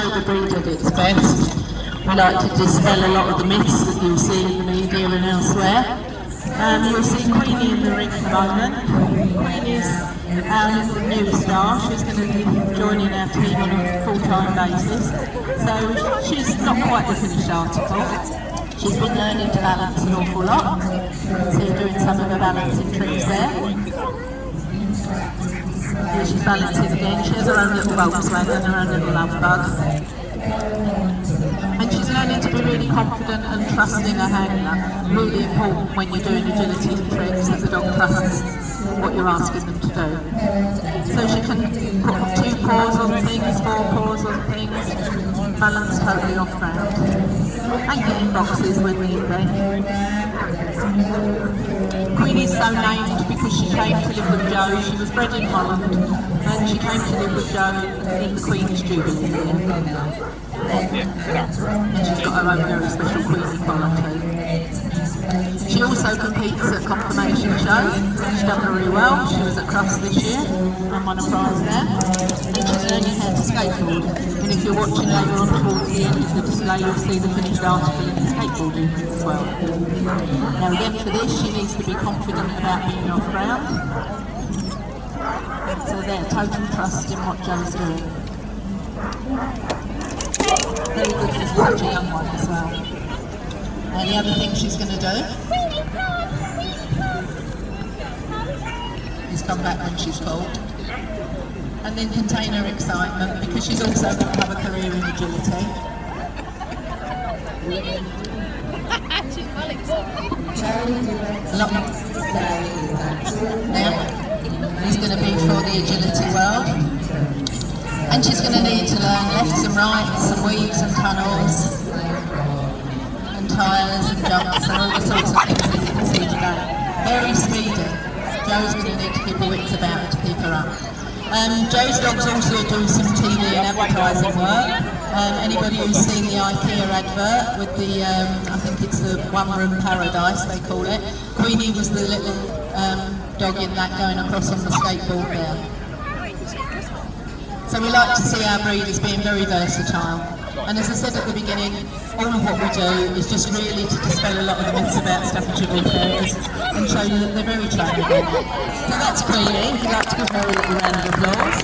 show the breed at its best. We like to dispel a lot of the myths that you see in the media and elsewhere. You'll see Queenie in the ring at the moment. Queenie's our new star. She's going to be joining our team on a full-time basis. So she's not quite the finished article. She's been learning to balance an awful lot. So you're doing some of her balancing tricks there. Here she's balancing again. She has her own little Volkswagen, her own little love bug. And she's learning to be really confident and trusting her handler. Really important when you're doing agility tricks that the dog trusts what you're asking them to do. So she can put 2 paws on things, 4 paws on things, balance totally off ground. And get in boxes when need be. Queenie's so named because she came to live with Joe. She was bred in Holland and she came to live with Joe in the Queen's Jubilee year. And she's got her own very special Queenie quality. She also competes at confirmation shows. She's done very well. She was at Crufts this year and won a prize there. And she's learning how to skateboard. And if you're watching later on towards the end of the display, you'll see the finished article in the skateboarding as well. Now again, for this, she needs to be confident about being off ground. So there, total trust in what Joe's doing. Very good for such a young one as well. And the other thing she's going to do is come back when she's called. And then contain her excitement because she's also going to have a career in agility. She's well excited. Now, he's going to be for the agility world. And she's going to need to learn lefts and rights and weaves and tunnels and tyres and jumps and all the sorts of things that you can see today. Very speedy. Joe's going to need to keep her wits about her to keep her up. Joe's dogs also do some TV and advertising work. Anybody who's seen the IKEA advert with the, I think it's the One Room Paradise they call it. Queenie was the little dog in that going across on the skateboard there. So we like to see our breeders being very versatile. And as I said at the beginning, all of what we do is just really to dispel a lot of the myths about Staffordshire Bull Terriers and show you that they're very trainable. So that's Queenie. We'd like to give her a little round of applause.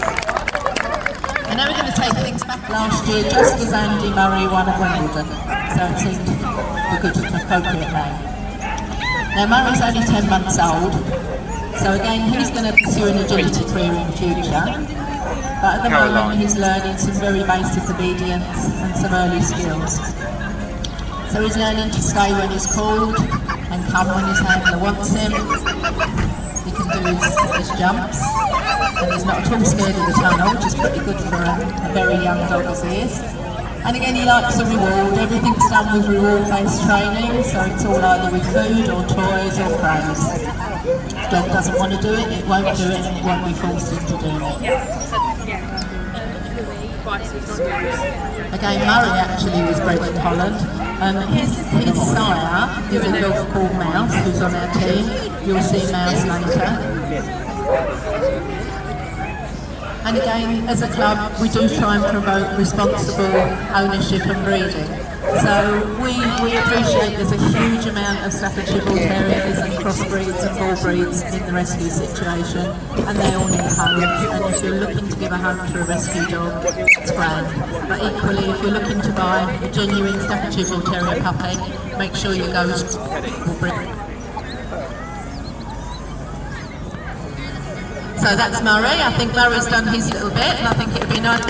And now we're going to take things back last year, just as Andy Murray won at Wimbledon. So it seemed a good appropriate name. Now Murray's only 10 months old, so again he's going to pursue an agility career in the future. But at the moment he's learning some very basic obedience and some early skills. So he's learning to stay when he's called and come when his handler wants him. He can do his jumps and he's not at all scared of the tunnel, which is pretty good for a very young dog as he is. And again he likes a reward. Everything's done with reward-based training, so it's all either with food or toys or praise. If the dog doesn't want to do it, it won't do it and it won't be forced into doing it. Again, Murray actually was bred in Holland. His sire is a dog called Mouse, who's on our team. You'll see Mouse later. And again, as a club, we do try and promote responsible ownership and breeding. So we appreciate there's a huge amount of Staffordshire Bull Terriers and crossbreeds and bull breeds in the rescue situation, and they all need homes. And if you're looking to give a home to a rescue dog, it's grand. But equally, if you're looking to buy a genuine Staffordshire Bull Terrier puppy, make sure you go with bull breed. So that's Murray. I think Murray's done his little bit, and I think it would be nice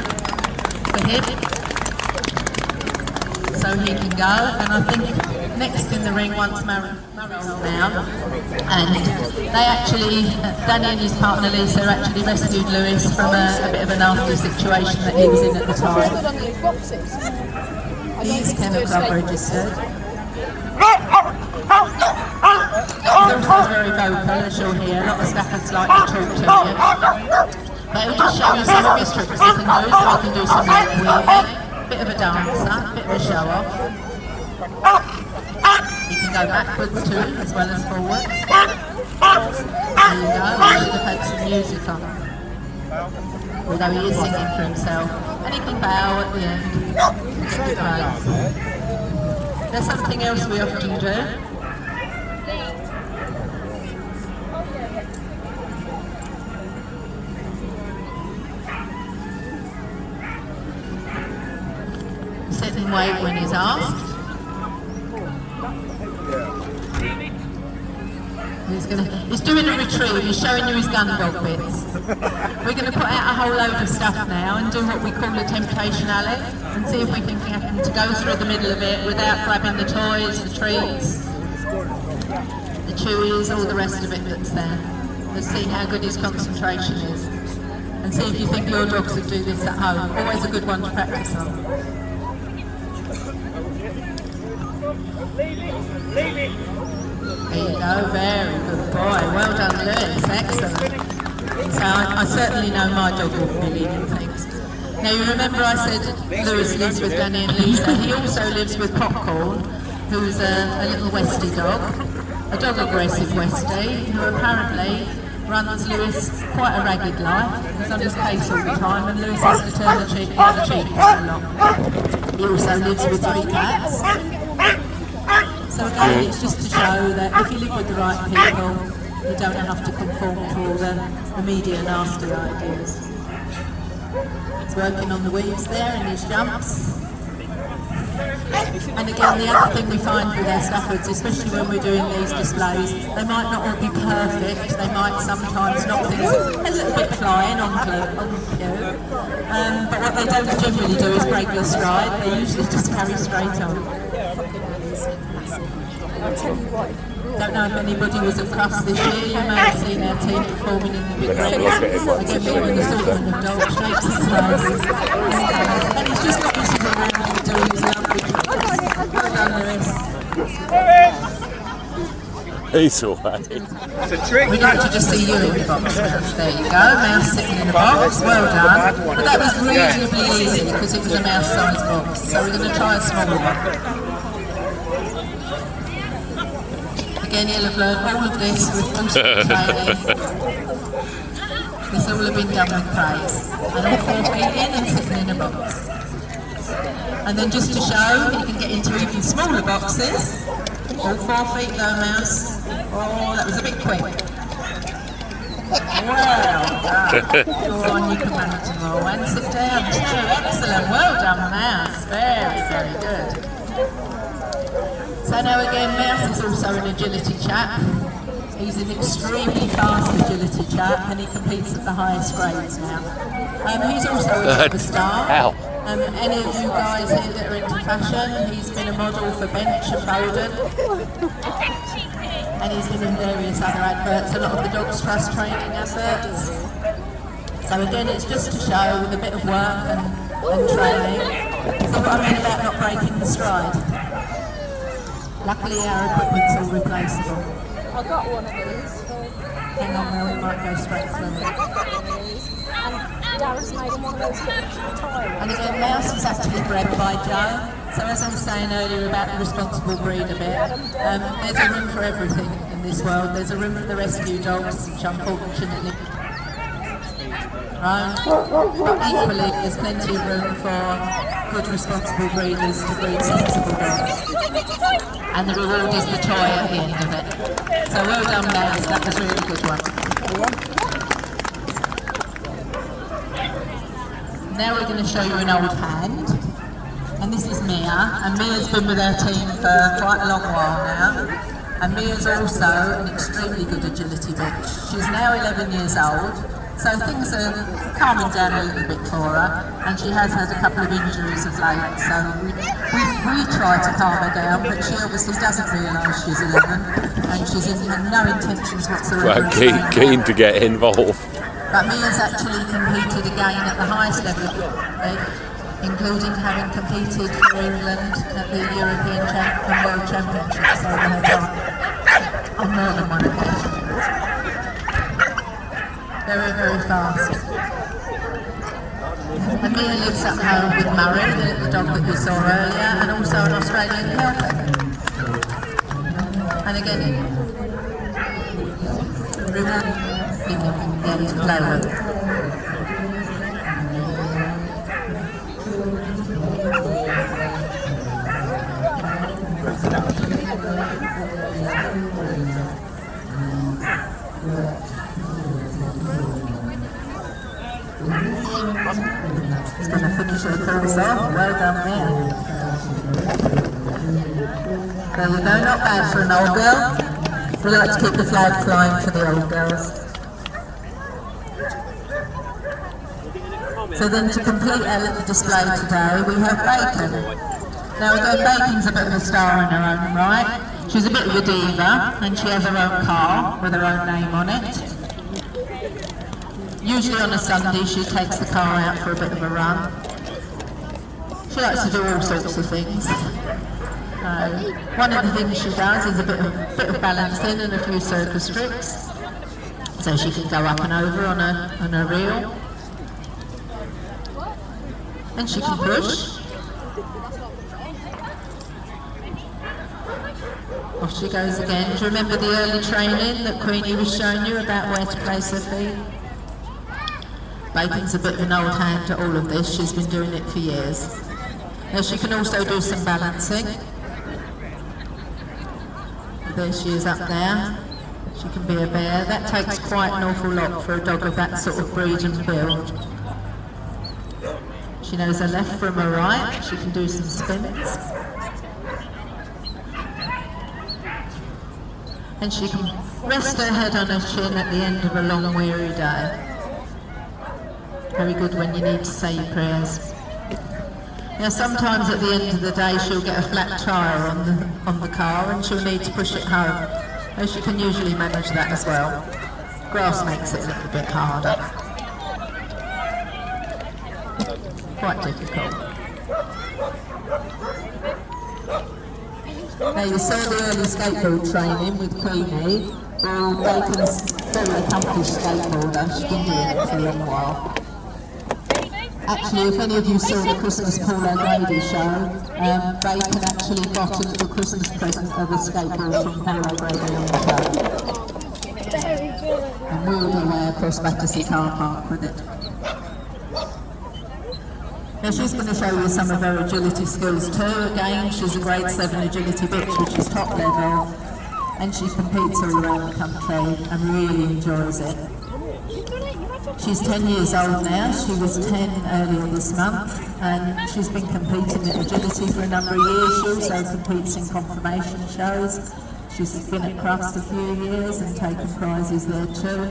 for him, so he can go. And I think next in the ring, once Murray's down, and they actually, Danny and his partner Lisa actually rescued Lewis from a bit of a nasty situation that he was in at the time. He's Kennel Club registered. He's also very vocal, as you'll hear. A lot of Staffords like to talk to you. But it'll just show you some of his tricks he can do, so he can do some leg weaving, bit of a dancer, bit of a show off. He can go backwards too, as well as forwards. There you go, I should have had some music on. although he is singing for himself, and he can bow at the end. There's something else we often do. Sit and wait when he's asked. He's doing a retrieve, he's showing you his gun dog bits. We're going to put out a whole load of stuff now and do what we call a temptation alley and see if we can get him to go through the middle of it without grabbing the toys, the treats, the chewies, all the rest of it that's there. Let's see how good his concentration is and see if you think your dogs would do this at home. Always a good one to practice on. Leave it. There you go, very good boy. Well done, Lewis, excellent. So I certainly know my dog will be leaving things. Now you remember I said Lewis lives with Danny and Lisa. He also lives with Popcorn, who's a little Westie dog, a dog-aggressive Westie, who apparently runs Lewis quite a ragged life. He's on his case all the time and Lewis has to turn the other cheek quite a lot. He also lives with 3 cats. So again, it's just to show that if you live with the right people, you don't have to conform to all the media nasty ideas. He's working on the weaves there and his jumps. And again, the other thing we find with our Staffords, especially when we're doing these displays, they might not all be perfect, they might sometimes knock things a little bit flying on cue. But what they don't generally do is break their stride, they usually just carry straight on. I'll tell you what. Don't know if anybody was at Crufts this year, you may have seen our team performing in the big ring. Again, being an assortment of dogs, shapes and sizes. And he's just got used to around and doing his lovely tricks. Well done, Lewis. He's alright. It's a trick. We'd like to just see you in the box, Mouse. There you go, Mouse sitting in a box, well done. But that was reasonably easy because it was a mouse-sized box. So we're going to try a smaller one. Again, you'll have learned all of this with constant training. This all have been done with praise. And all 4 feet in and sitting in a box. And then just to show, you can get into even smaller boxes. All 4 feet though, Mouse. Oh, that was a bit quick. Well done. Go on, you can manage them all. And sit down too. Excellent. Well done, Mouse. Very, very good. So now again, Mouse is also an agility chap. He's an extremely fast agility chap and he competes at the highest grades now. He's also a superstar. Any of you guys here that are into fashion, he's been a model for Bench and Bowden. And he's been in various other adverts, a lot of the Dogs Trust training adverts. So again, it's just to show with a bit of work and training. So what I mean about not breaking the stride. Luckily our equipment's all replaceable. I got one of these. Hang on, Mel, we might go straight through it. And Darren's made him one of those tire. And again, Mouse is actually bred by Joe. So as I was saying earlier about the responsible breed a bit, there's a room for everything in this world. There's a room for the rescue dogs, which unfortunately... Right? But equally, there's plenty of room for good responsible breeders to breed sensible dogs. And the reward is the toy at the end of it. So well done, Mouse, that was a really good one. Now we're going to show you an old hand. And this is Mia, and Mia's been with our team for quite a long while now. And Mia's also an extremely good agility bitch. She's now 11 years old. So things are calming down a little bit for her, and she has had a couple of injuries of late, so we try to calm her down, but she obviously doesn't realise she's 11, and she's had no intentions whatsoever. Well, keen to get involved. But Mia's actually competed again at the highest level, including having competed for England at the European and World Championships over her time, on more than one occasion. Very, very fast. And Mia lives at home with Murray, the little dog that you saw earlier, and also an Australian Kelpie. And again, rewarding to play with. He's going to finish the course off. Well done there. There you go, not bad for an old girl. We like to keep the flag flying for the old girls. So then to complete our display today, we have Bacon. Now again, Bacon's a bit of a star in her own right. She's a bit of a diva, and she has her own car with her own name on it. Usually on a Sunday she takes the car out for a bit of a run. She likes to do all sorts of things. One of the things she does is a bit of balancing and a few circus tricks. So she can go up and over on a reel. And she can push. Off she goes again. Do you remember the early training that Queenie was showing you about where to place her feet? Bacon's a bit of an old hand to all of this. She's been doing it for years. Now she can also do some balancing. There she is up there. She can be a bear. That takes quite an awful lot for a dog of that sort of breed and build. She knows her left from her right. She can do some spins. And she can rest her head on her chin at the end of a long weary day. Very good when you need to say your prayers. Now sometimes at the end of the day she'll get a flat tyre on the car and she'll need to push it home. Though she can usually manage that as well. Grass makes it a little bit harder. Quite difficult. Now you saw the early skateboard training with Queenie. Well, Bacon's very accomplished skateboarder. She's been doing it for a long while. Actually, if any of you saw the Christmas Paul and Lady show, Bacon actually got a little Christmas present of a skateboard from Paul O'Grady on the show. And wheeled her way across Battersea car park with it. Now she's going to show you some of her agility skills too. Again, she's a grade 7 agility bitch, which is top level. And she competes all around the country and really enjoys it. She's 10 years old now. She was 10 earlier this month, and she's been competing in agility for a number of years. She also competes in confirmation shows. She's been at Crufts a few years and taken prizes there too.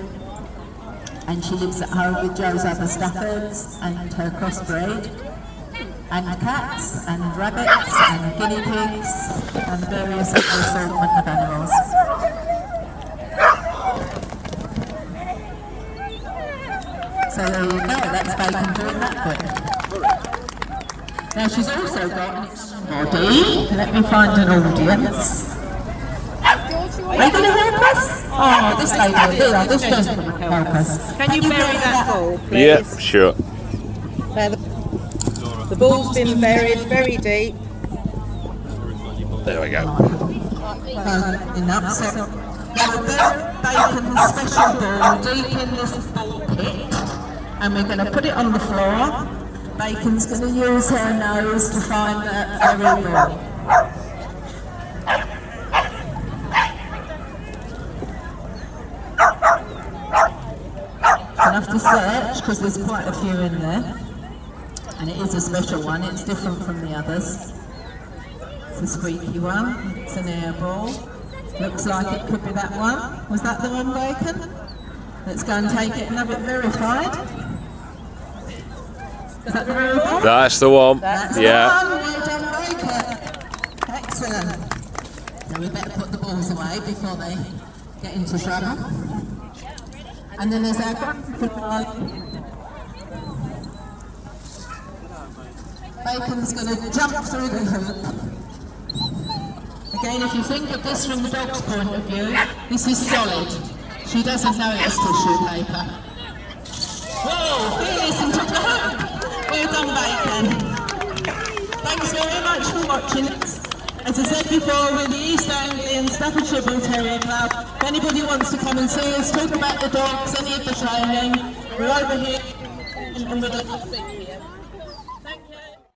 And she lives at home with Joe's other Staffies and her crossbreed, and cats and rabbits and guinea pigs and various other assortment of animals. So there you go, that's Bacon doing that bit. Now she's also got an extra body. Let me find an audience. Are you going to help us? Oh, this lady, here, this gentleman will help us. Can you bury that ball, please? Yeah, sure. There, the ball's been buried very deep. There we go. Enough. So we'll bury Bacon's special ball deep in this ball pit, and we're going to put it on the floor. Bacon's going to use her nose to find that very ball. Enough to search, because there's quite a few in there, and it is a special one. It's different from the others. It's a squeaky one. It's an air ball. Looks like it could be that one. Was that the one, Bacon? Let's go and take it and have it verified. Is that the real one? That's the one. That's yeah. the one. Well done, Bacon. Excellent. So we better put the balls away before they get into trouble. And then there's our Bacon's going to jump through the hoop. Again, if you think of this from the dog's point of view, this is solid. She doesn't know it's tissue paper. Whoa, Phyllis into the hoop. Well done, Bacon. Thanks very much for watching us. As I said before, we're the East Anglian Staffies Bull Terrier Club. If anybody wants to come and see us, talk about the dogs, any of the training, we're over here and we'd love to see you.